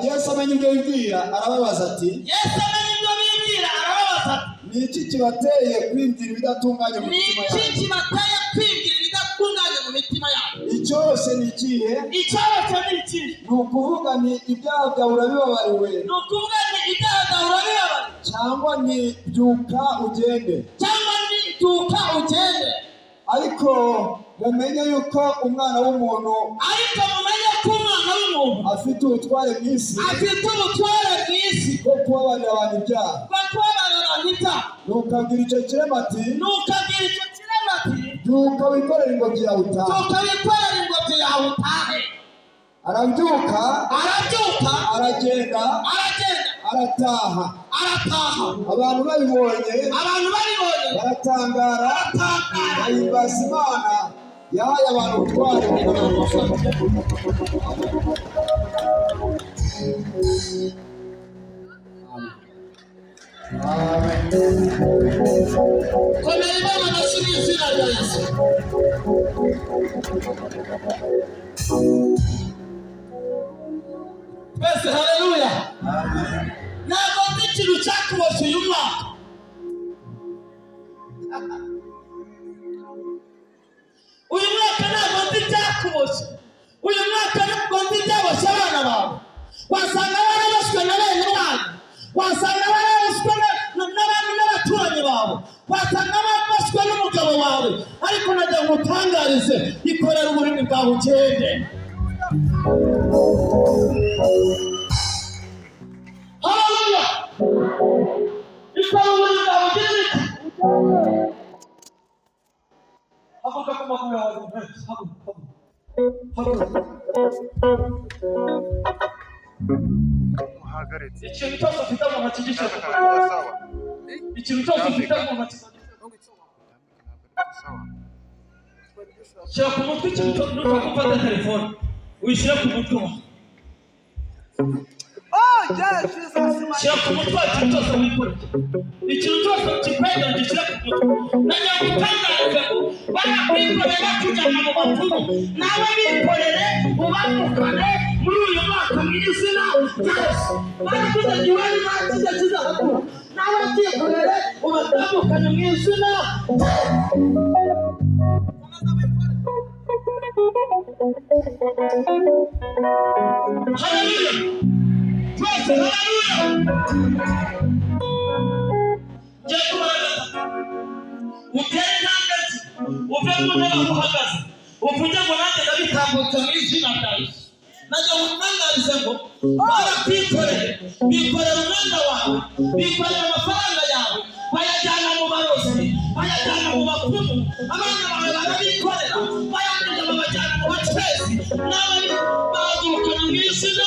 Yesu amenye ibyo bibwira arababaza ati ni iki kibateye kwibwira ibidatunganye mu mitima yabo? Icyose ni ikihe? Ni ukuvuga ni ibyaha byawe urabibabariwe, cyangwa ni byuka ugende. Ariko mumenye yuko umwana w'umuntu afite ubutware bw'isi bwo kubabarira abantu ibyaha. Ntukabwire icyo kirema ati byuka wikorere ingobyi yawe utahe. Arabyuka aragenda arataha. Abantu babibonye baratangara, bahimbaza Imana yahaye abantu ubutware. Twese haleluya. Ntabwo ndi ikintu cyakuboshye uyu mwaka. Uyu mwaka ntabwo ndi cyakuboshye. Uyu mwaka ntabwo ndi cyaboshye abana bawe. Wasanga baraboshywe na bene wanyu, wasanga baraboshywe n'abaturanyi bawe, wasanga baraboshywe n'umugabo wawe, ariko nagira ngo utangarize, ikorera uburimi bwawe ugende. Haleluya. Ikorera uburimi bwawe ugende. Haguruka ku maguru yawe. Ikintu cyose ufite mu ntoki gishaka. Ikintu cyose ufite mu ntoki. Shyira ku mutwe ikintu cyose ufata telefone. Wishyira ku mutwe wawe. Shyira ku mutwe ikintu cyose wikoreye. Ikintu cyose kikwenda gishyira ku mutwe. Najya gutangariza ngo barakwikoreye bakujyana mu bapfumu. Nawe bikorere ubambukane muri uyu mwaka mu izina rya Yesu. Barakuzanye wari bakize kizahagura. Nawe byikorere ubatambukane mu izina rya Yesu. Haleluya. Twese haleluya. Jya kubaragata. Utere intambwe, uve mu ntebe aho uhagaze. Uvuge ngo nanjye ndabitambutse mu izina rya Yesu. Najya gutangariza ngo barakwikoreye, bikorera umwenda wawe, bikorera amafaranga yawe, bayajyana mu barozi, bayajyana mu bapfumu, abana bawe barabikorera, bayajyana babajyana mu bacezi, nawe bahagurukana mu izina.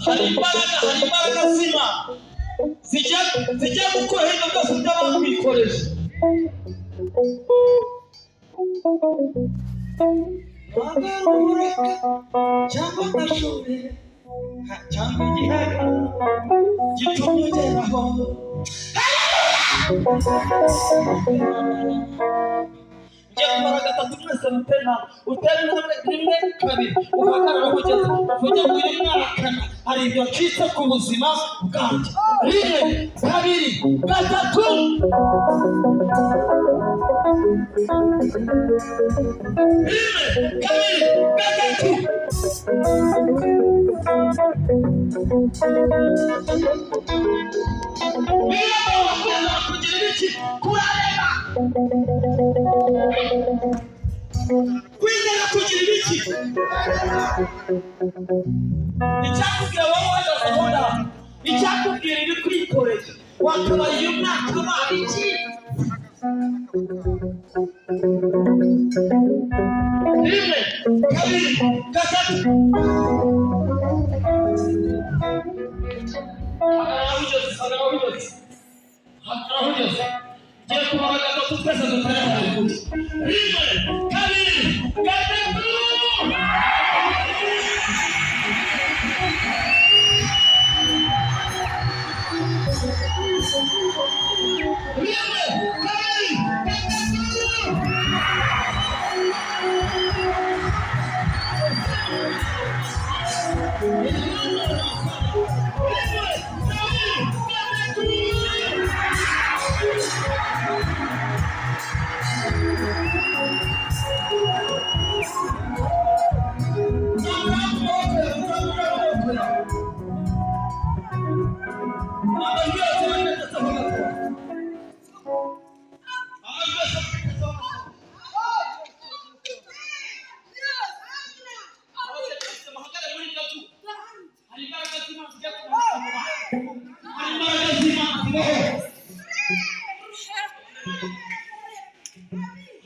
Hari imbaraga zima zijya gukora ibintu byose by'ababikoresha. Cyangwa amashuri cyangwa igihari gituma ugeraho. Jya kubara gatatu mwese mutena utera intambwe rimwe kabiri uhagarara kugeza uvuge ngo uyu mwaka hari ibyo ncitse ku buzima bwanjye. Rimwe kabiri gatatu. Rimwe kabiri gatatu. Birabona kugira iki? Kurareba. Kwizera kugira iki? Icyakubwira wowe wadakunda, icyakubwira iri kwikoreye, wakabaye uyu mwaka wabaye iki? Rimwe kabiri gatatu. Hagarara ugeze. Jya kubara gatatu twese dutare hejuru. Rimwe kabiri gatatu. Rimwe kabiri gatatu.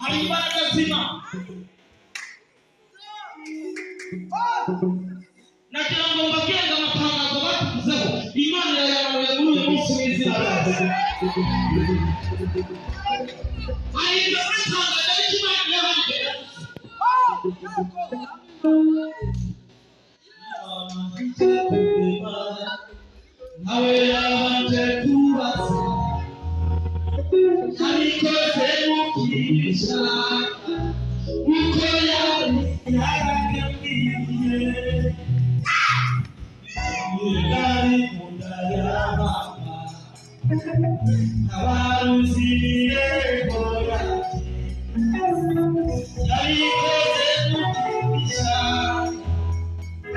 hari imbaraga z'Imana. Nagira ngo mbabwire amatangazo batuvuzeho Imana yayamanuye muri uyu munsi w'izina ryayo. Hari ibyo batangaje ariko Imana yabahaye. Nawe yabanje kubaza ariko semukirisha uko yaragambiriye yari munda y'amama abaruzi birego ariko semukirisha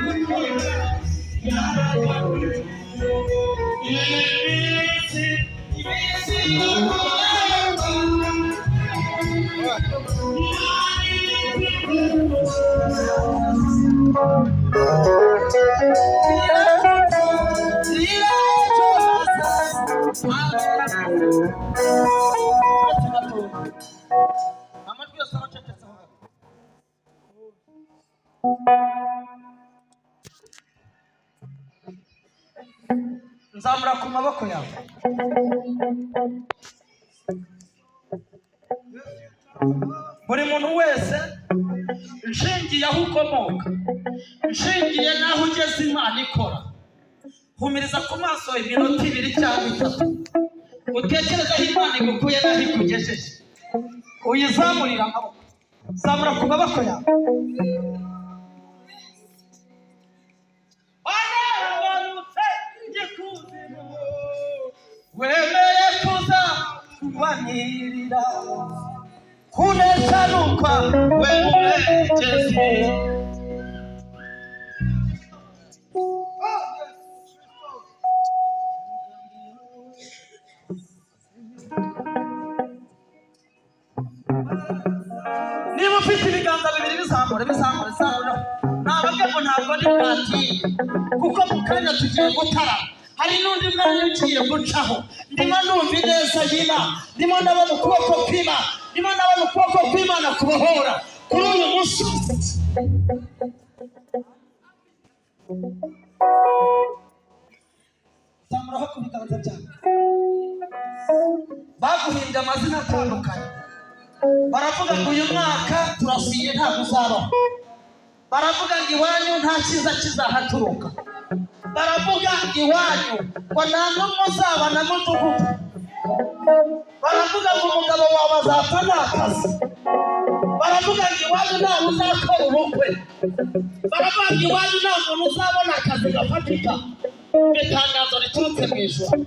uko yaragambiriye nzamura ku maboko yawe. Buri muntu wese nshingiye aho ukomoka, nshingiye n'aho ugeze Imana ikora, humiriza ku maso iminota 2 cyangwa 3 utekereza aho Imana igukuye n'aho ikugejeje, uyizamurira amaboko. Zamura ku maboko yawe. Wemeye kuza kubanirira kuneshanuka wemurejezi niba ufite ibiganza bibiri bizamure ntabwo ntabwo ni bwatiye kuko mu kanya tugiye gutara. Hari n'undi mwanya ugiye gucaho, ndimo numva ineza y'Imana, ndimo ndabona ukuboko kw'Imana, ndimo ndabona ukuboko kw'Imana kubohora kuri uyu munsi. Zamuraho ku biganza byawe. Baguhinda amazina atandukanye, baravuga ngo uyu mwaka turasiye ntabwo uzabaho, baravuga ngo iwanyu nta cyiza kizahaturuka, baravuga ngo iwanyu ngo nta n'umwe uzabana mudugudu, baravuga ngo umugabo wawe azapfa nta kazi, baravuga ngo iwanyu ntawe uzakora ubukwe, baravuga ngo iwanyu nta muntu uzabona akazi gafatika. Itangazo riturutse mu ijuru,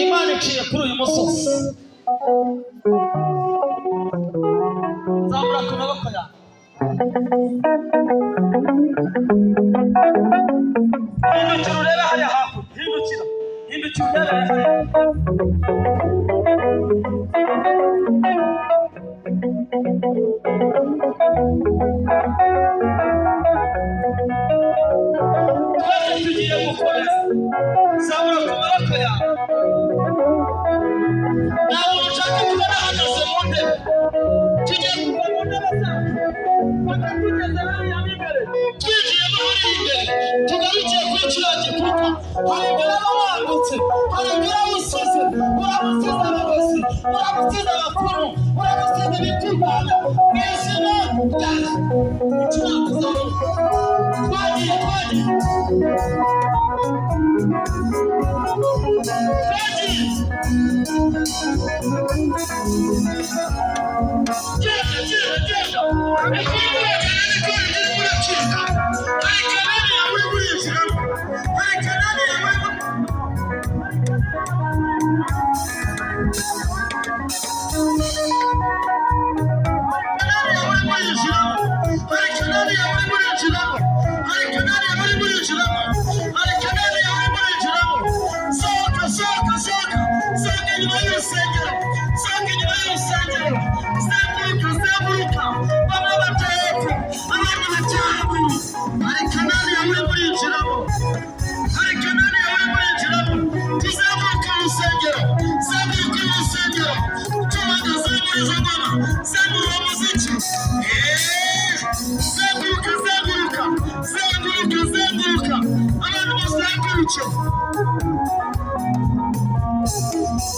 Imana iciye kuri uyu musozi. Zamura ku maboko yawe. Hindukira urebe hariya hakurya. Hindukira urebe hariya. Twese tugiye gukomeza. Zamura ku maboko yawe. Nawe ushaka kubona ahagaze mu ntebe, tugiye kuva mu ntebe zacu paka tugeze hariya imbere, twinjiyemo hariya imbere, tugarukiye kuri kiriya gikuta. Hari imbere abawambutse, hari imbere abusize, urabusize abayobozi, urabusize abakuru, urabusize ibitunganya mu izina ryawe. Turakuzaho twagiye Tuzamurika urusengero, zengura umuziki. Zenguruka, zenguruka, zenguruka, zenguruka. Abantu bazenguruke.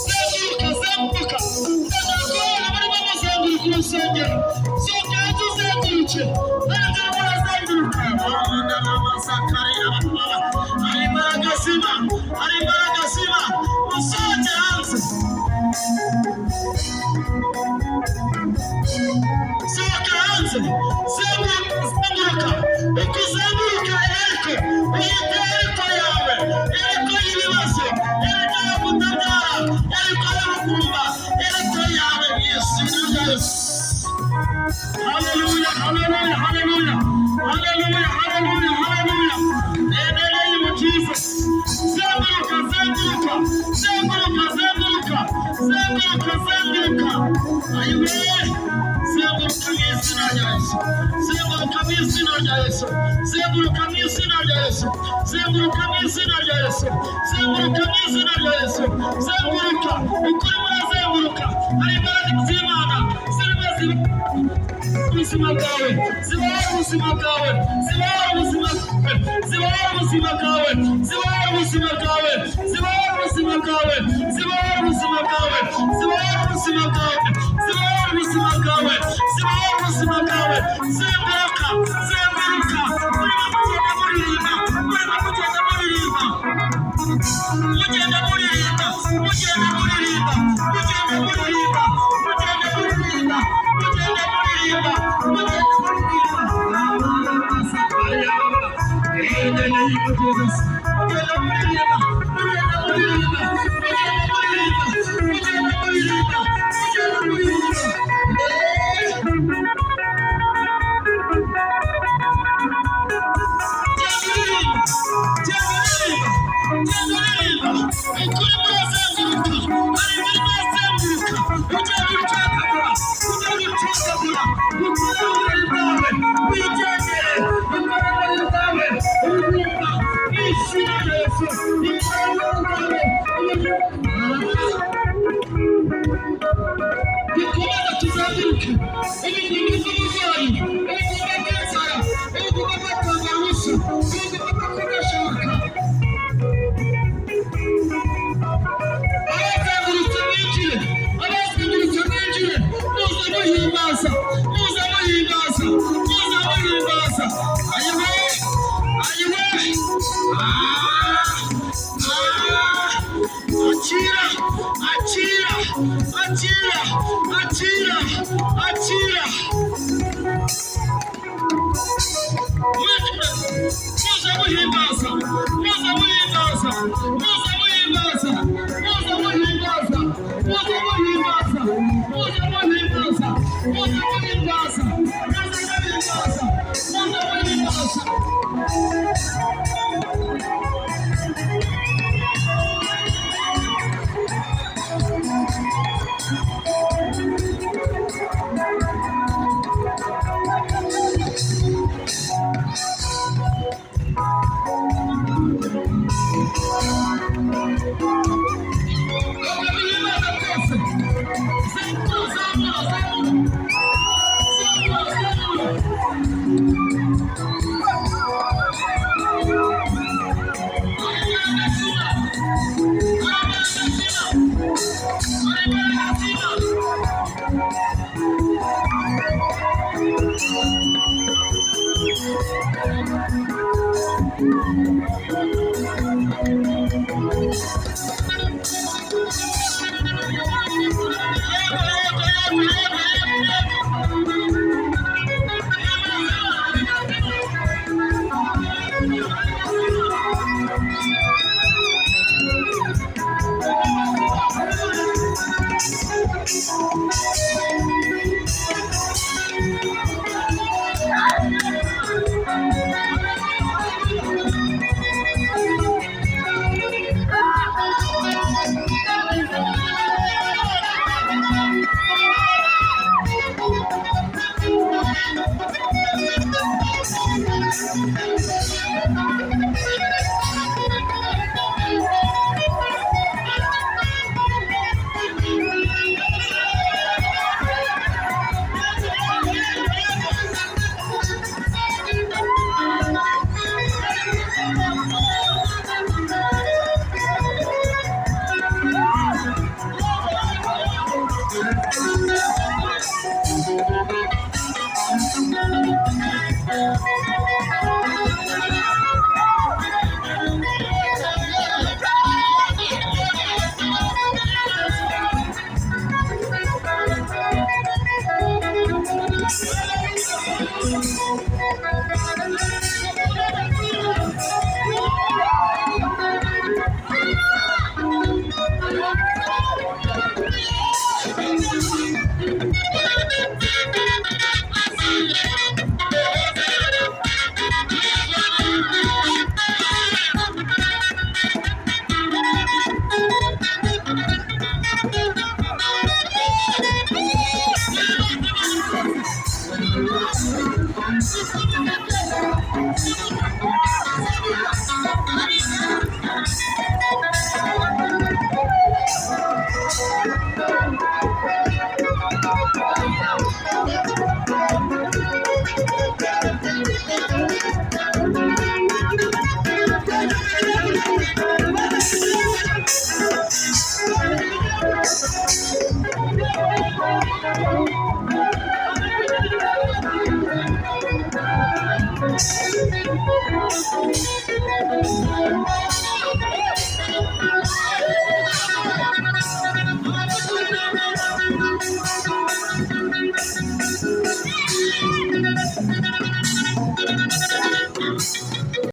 Zenguruka, zenguruka. Ndashaka abantu bazenguruka urusengero. Zongera tuzenguruke. Nanjye murazenguruka. Abana b'amasakari abana. Ari imbaraga zima, ari imbaraga zima. Musohoke hanze. Sohoka hanze. Zenguruka. Ukuzenguruka eriko. Uhita eriko yawe. Eriko y'ibibazo. Eriko yo kutabyara. Eriko y'urukumba. Eriko yawe mu izina rya Yesu. Hallelujah, hallelujah, hallelujah. Hallelujah, hallelujah, hallelujah. In the name of Jesus. Zenguruka, zenguruka. Zenguruka, zenguruka. Zenguruka, zenguruka. Ayiwe. Zenguruka mu izina rya Yesu. Zenguruka mu izina rya Yesu. Zenguruka mu izina rya Yesu. Zenguruka mu izina rya Yesu. Zenguruka mu izina rya Yesu. Zenguruka. Ukuri murazenguruka. Hari imbaraga z'Imana zirimo ubuzima bwawe. Zibaho ubuzima bwawe. Zibaho ubuzima bwawe. Zibaho ubuzima bwawe. Zibaho ubuzima bwawe. Zibaho ubuzima bwawe. Zibaho ubuzima bwawe. Zibaho ubuzima bwawe. Zibaho ubuzima bwawe. Zibaho ubuzima bwawe. Zenguruka, zenguruka. Murimo kugenda muririmba. Murimo kugenda muririmba. Mugenda muririmba. Mugenda muririmba. Mugenda muririmba. Mugenda muririmba. Mugenda muririmba. Mugenda muririmba. In the name of Jesus. Mugenda muririmba. Mugenda muririmba. Mugenda muririmba. Mugenda muririmba. Mugenda muririmba.